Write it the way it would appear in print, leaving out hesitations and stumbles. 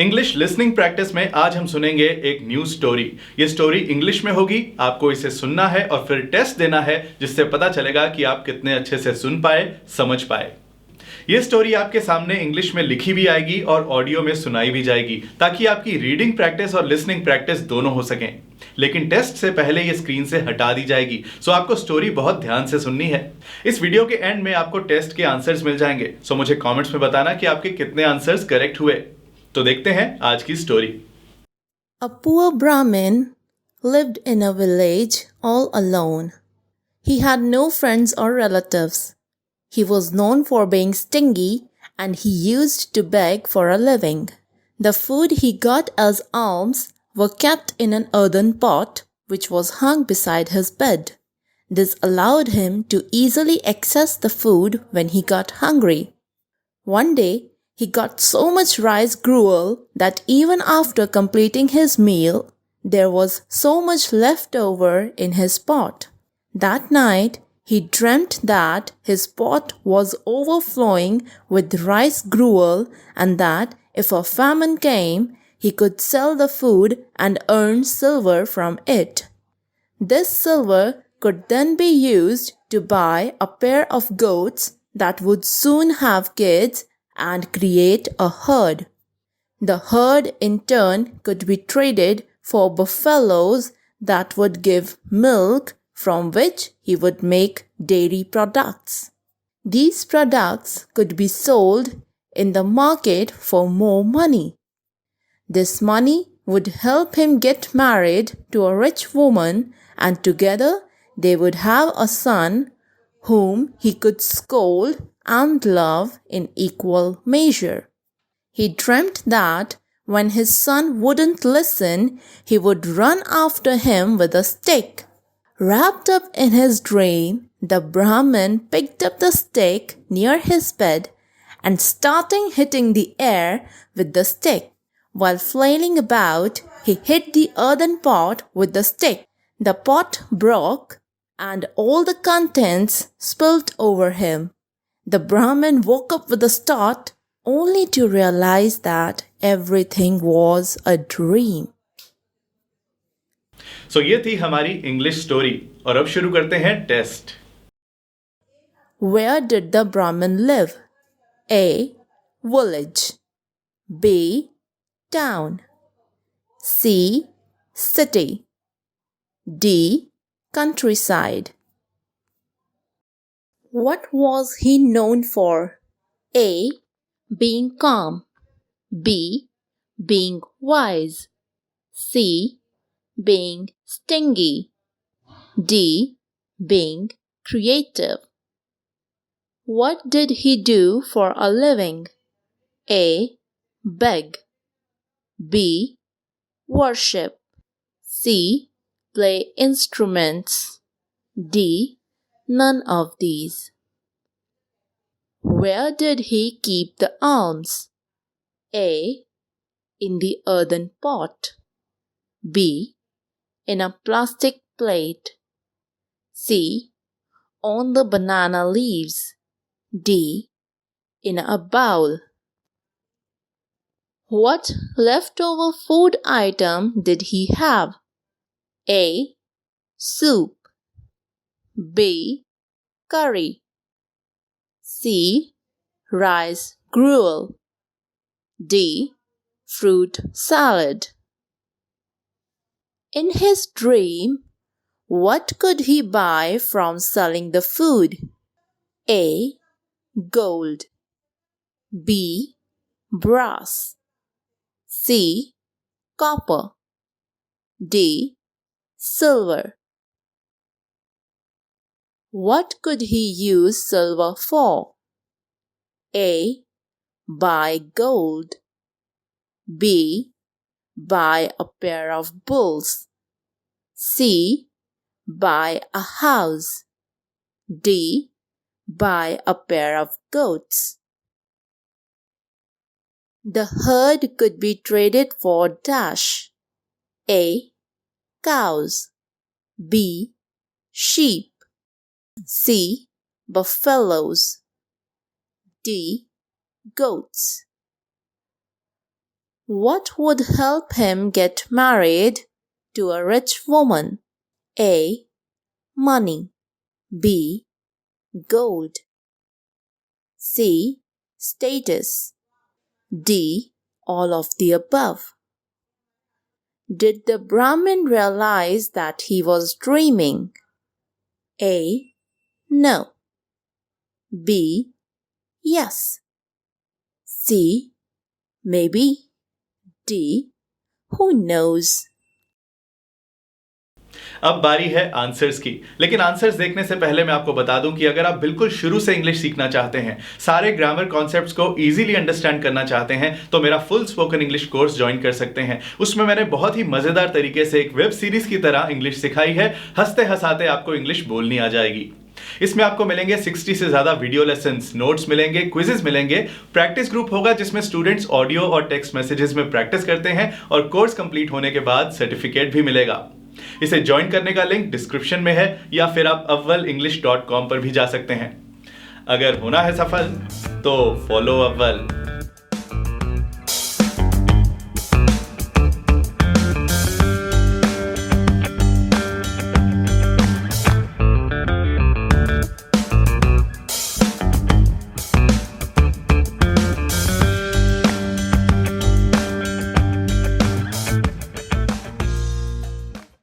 English listening practice में आज हम सुनेंगे एक न्यू स्टोरी। ये स्टोरी इंग्लिश में होगी, आपको इसे सुनना है और फिर टेस्ट देना है, जिससे पता चलेगा कि आप कितने अच्छे से सुन पाए, समझ पाए। ये स्टोरी आपके सामने इंग्लिश में लिखी भी आएगी और ऑडियो में सुनाई भी जाएगी, ताकि आपकी रीडिंग प्रैक्टिस और लिसनिंग प्रैक्टिस दोनों हो सकें। लेकिन टेस्ट से पहले ये स्क्रीन से हटा दी जाएगी, सो आपको स्टोरी बहुत ध्यान से सुननी है। इस वीडियो के एंड में आपको टेस्ट के आंसर्स मिल जाएंगे, सो मुझे कमेंट्स में बताना कि आपके कितने आंसर्स करेक्ट हुए। तो देखते हैं आज की story. A poor Brahmin lived in a village all alone. He had no friends or relatives. He was known for being stingy and he used to beg for a living. The food he got as alms were kept in an earthen pot which was hung beside his bed. This allowed him to easily access the food when he got hungry. One day, he got so much rice gruel that even after completing his meal, there was so much left over in his pot. That night, he dreamt that his pot was overflowing with rice gruel and that if a famine came, he could sell the food and earn silver from it. This silver could then be used to buy a pair of goats that would soon have kids and create a herd. The herd in turn could be traded for buffaloes that would give milk from which he would make dairy products. These products could be sold in the market for more money. This money would help him get married to a rich woman and together they would have a son whom he could scold and love in equal measure. He dreamt that when his son wouldn't listen, he would run after him with a stick. Wrapped up in his dream, the Brahmin picked up the stick near his bed and starting hitting the air with the stick. While flailing about, he hit the earthen pot with the stick. The pot broke and all the contents spilled over him. The Brahmin woke up with a start, only to realize that everything was a dream. सो ये थी हमारी English story और अब शुरू करते हैं test. Where did the Brahmin live? A. Village. B. Town. C. City. D. Countryside. What was he known for? A. Being calm. B. Being wise. C. Being stingy. D. Being creative. What did he do for a living? A. Beg. B. Worship. C. Play instruments. D. None of these. Where did he keep the alms? A. In the earthen pot. B. In a plastic plate. C. On the banana leaves. D. In a bowl. What leftover food item did he have? A. Soup. B. Curry. C. Rice gruel. D. Fruit salad. In his dream, what could he buy from selling the food? A. Gold. B. Brass. C. Copper. D. Silver. What could he use silver for? A. Buy gold. B. Buy a pair of bulls. C. Buy a house. D. Buy a pair of goats. The herd could be traded for dash. A. Cows. B. Sheep. C. Buffaloes. D. Goats. What would help him get married to a rich woman? A. Money. B. Gold. C. Status. D. All of the above. Did the Brahmin realize that he was dreaming? A. No. B. Yes. C. Maybe. D. Who knows? अब बारी है answers की, लेकिन answers देखने से पहले मैं आपको बता दूं कि अगर आप बिल्कुल शुरू से इंग्लिश सीखना चाहते हैं, सारे ग्रामर कॉन्सेप्ट्स को इजीली अंडरस्टैंड करना चाहते हैं, तो मेरा full spoken English course join कर सकते हैं। उसमें मैंने बहुत ही मजेदार तरीके से एक वेब सीरीज की तरह इंग्लिश सिखाई है। हंसते हंसाते आपको इंग्लिश बोलनी आ जाएगी। इसमें आपको मिलेंगे 60 से ज्यादा वीडियो लेसन्स, नोट्स मिलेंगे, क्विजेस मिलेंगे, प्रैक्टिस ग्रुप होगा जिसमें स्टूडेंट्स ऑडियो और टेक्स्ट मैसेजेस में प्रैक्टिस करते हैं और कोर्स कंप्लीट होने के बाद सर्टिफिकेट भी मिलेगा। इसे ज्वाइन करने का लिंक डिस्क्रिप्शन में है या फिर आप awwalenglish.com पर भी जा सकते हैं। अगर होना है सफल तो फॉलो अव्वल।